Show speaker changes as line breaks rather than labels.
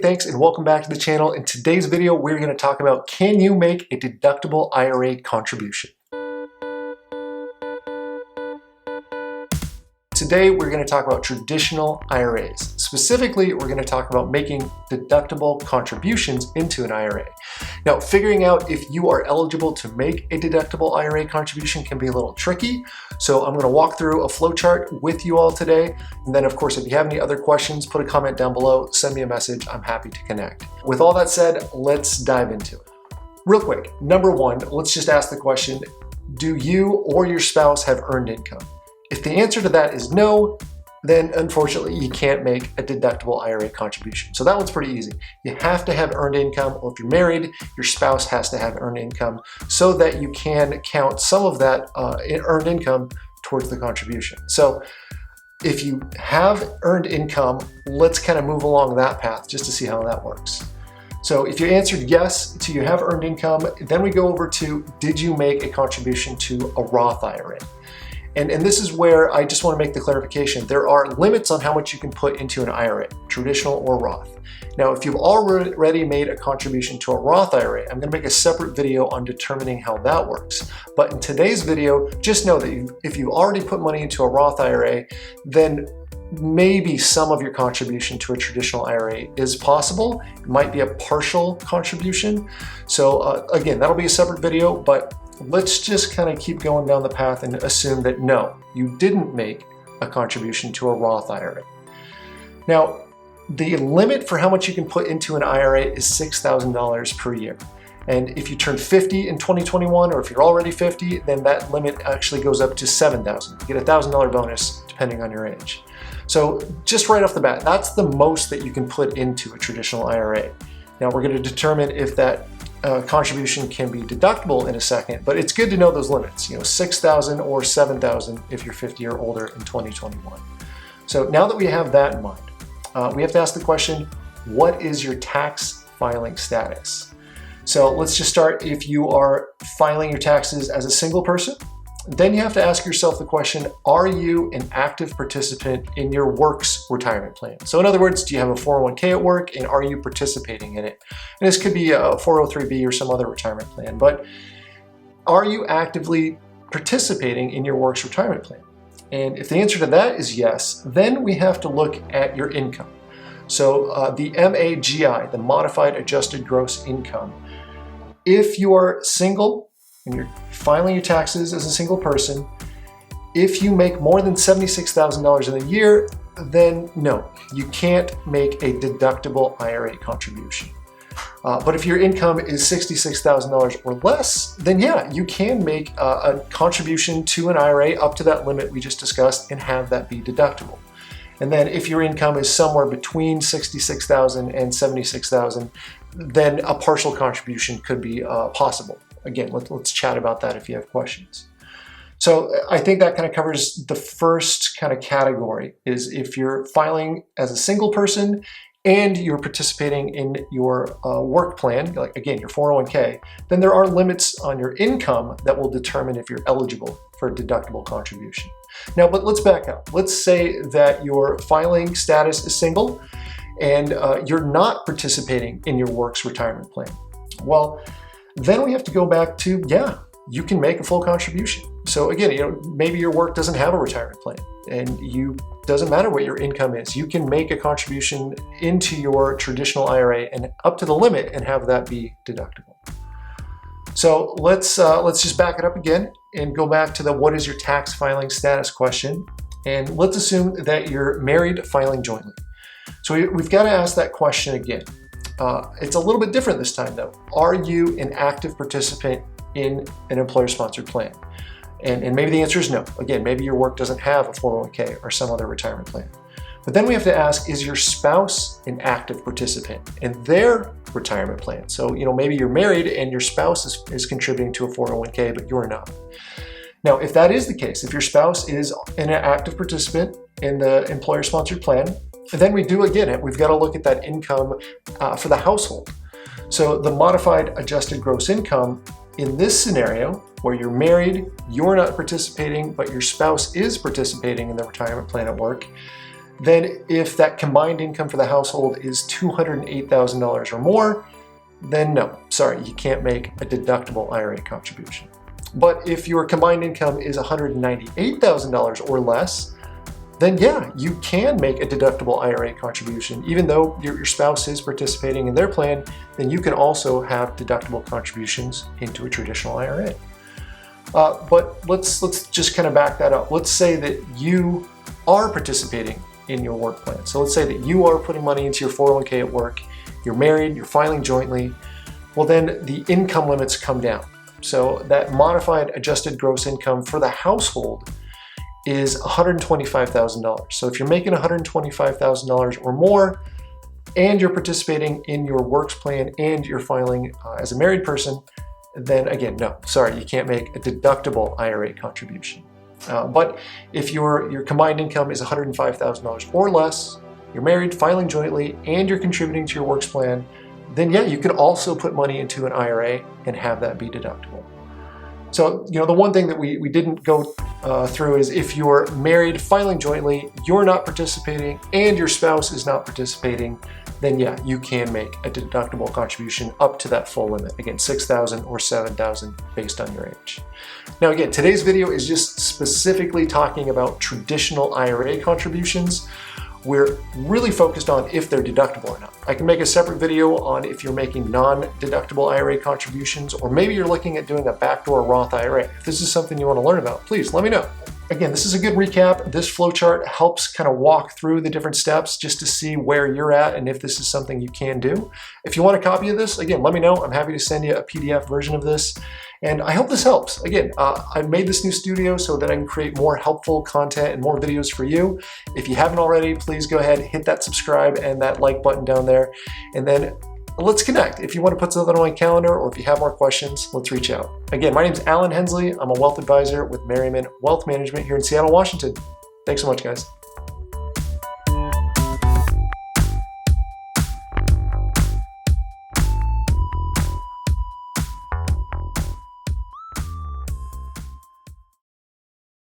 Thanks and welcome back to the channel. In today's video, we're going to talk about, can you make a deductible IRA contribution? Today, we're going to talk about traditional IRAs. Specifically, we're going to talk about making deductible contributions into an IRA. Now, figuring out if you are eligible to make a deductible IRA contribution can be a little tricky. So I'm going to walk through a flowchart with you all today. And then, of course, if you have any other questions, put a comment down below, send me a message. I'm happy to connect. With all that said, let's dive into it. Real quick, number one, let's just ask the question, do you or your spouse have earned income? If the answer to that is no, then unfortunately you can't make a deductible IRA contribution. So that one's pretty easy. You have to have earned income, or if you're married, your spouse has to have earned income so that you can count some of that earned income towards the contribution. So if you have earned income, let's kind of move along that path just to see how that works. So if you answered yes to you have earned income, then we go over to, did you make a contribution to a Roth IRA? And this is where I just want to make the clarification. There are limits on how much you can put into an IRA, traditional or Roth. Now, if you've already made a contribution to a Roth IRA, I'm going to make a separate video on determining how that works. But in today's video, just know that if you've already put money into a Roth IRA, then maybe some of your contribution to a traditional IRA is possible. It might be a partial contribution. So again, that'll be a separate video, but let's just kind of keep going down the path and assume that no, you didn't make a contribution to a Roth IRA. Now, the limit for how much you can put into an IRA is $6,000 per year. And if you turn 50 in 2021, or if you're already 50, then that limit actually goes up to $7,000. You get a $1,000 bonus depending on your age. So just right off the bat, that's the most that you can put into a traditional IRA. Now we're going to determine if that contribution can be deductible in a second, but it's good to know those limits, $6,000 or $7,000 if you're 50 or older in 2021. So now that we have that in mind, we have to ask the question, what is your tax filing status? So let's just start. If you are filing your taxes as a single person, then you have to ask yourself the question, are you an active participant in your work's retirement plan? So in other words, do you have a 401k at work and are you participating in it? And this could be a 403b or some other retirement plan, but are you actively participating in your work's retirement plan? And if the answer to that is yes, then we have to look at your income. So the MAGI, the Modified Adjusted Gross Income, if you are single, and you're filing your taxes as a single person, if you make more than $76,000 in a year, then no, you can't make a deductible IRA contribution. But if your income is $66,000 or less, then yeah, you can make a contribution to an IRA up to that limit we just discussed and have that be deductible. And then if your income is somewhere between $66,000 and $76,000, then a partial contribution could be possible. Again, let's chat about that if you have questions. So I think that kind of covers the first kind of category, is if you're filing as a single person and you're participating in your work plan, like again, your 401k, then there are limits on your income that will determine if you're eligible for a deductible contribution. Now, but let's back up. Let's say that your filing status is single and you're not participating in your work's retirement plan. Well, then we have to go back to, yeah, you can make a full contribution. So again, maybe your work doesn't have a retirement plan and doesn't matter what your income is. You can make a contribution into your traditional IRA and up to the limit and have that be deductible. So let's just back it up again and go back to the what is your tax filing status question. And let's assume that you're married filing jointly. So we've got to ask that question again. It's a little bit different this time though. Are you an active participant in an employer-sponsored plan? And maybe the answer is no. Again, maybe your work doesn't have a 401k or some other retirement plan. But then we have to ask, is your spouse an active participant in their retirement plan? So, maybe you're married and your spouse is contributing to a 401k, but you're not. Now, if that is the case, if your spouse is an active participant in the employer-sponsored plan, then we've got to look at that income for the household. So the modified adjusted gross income in this scenario, where you're married, you're not participating, but your spouse is participating in the retirement plan at work, Then if that combined income for the household is $208,000 or more, then no, sorry, you can't make a deductible IRA contribution. But if your combined income is $198,000 or less, then yeah, you can make a deductible IRA contribution. Even though your spouse is participating in their plan, then you can also have deductible contributions into a traditional IRA. But let's just kind of back that up. Let's say that you are participating in your work plan. So let's say that you are putting money into your 401k at work, you're married, you're filing jointly. Well, then the income limits come down. So that modified adjusted gross income for the household is $125,000. So if you're making $125,000 or more and you're participating in your works plan and you're filing as a married person, then again, no, sorry, you can't make a deductible IRA contribution. But if your combined income is $105,000 or less, you're married, filing jointly, and you're contributing to your works plan, then yeah, you can also put money into an IRA and have that be deductible. So, the one thing that we didn't go through is if you're married, filing jointly, you're not participating, and your spouse is not participating, then yeah, you can make a deductible contribution up to that full limit. Again, $6,000 or $7,000 based on your age. Now again, today's video is just specifically talking about traditional IRA contributions. We're really focused on if they're deductible or not. I can make a separate video on if you're making non-deductible IRA contributions, or maybe you're looking at doing a backdoor Roth IRA. If this is something you want to learn about, please let me know. Again, this is a good recap. This flowchart helps kind of walk through the different steps just to see where you're at and if this is something you can do. If you want a copy of this, again, let me know. I'm happy to send you a PDF version of this. And I hope this helps. Again, I've made this new studio so that I can create more helpful content and more videos for you. If you haven't already, please go ahead, hit that subscribe and that like button down there. And then let's connect. If you want to put something on my calendar or if you have more questions, let's reach out. Again, my name is Alan Hensley. I'm a wealth advisor with Merriman Wealth Management here in Seattle, Washington. Thanks so much, guys.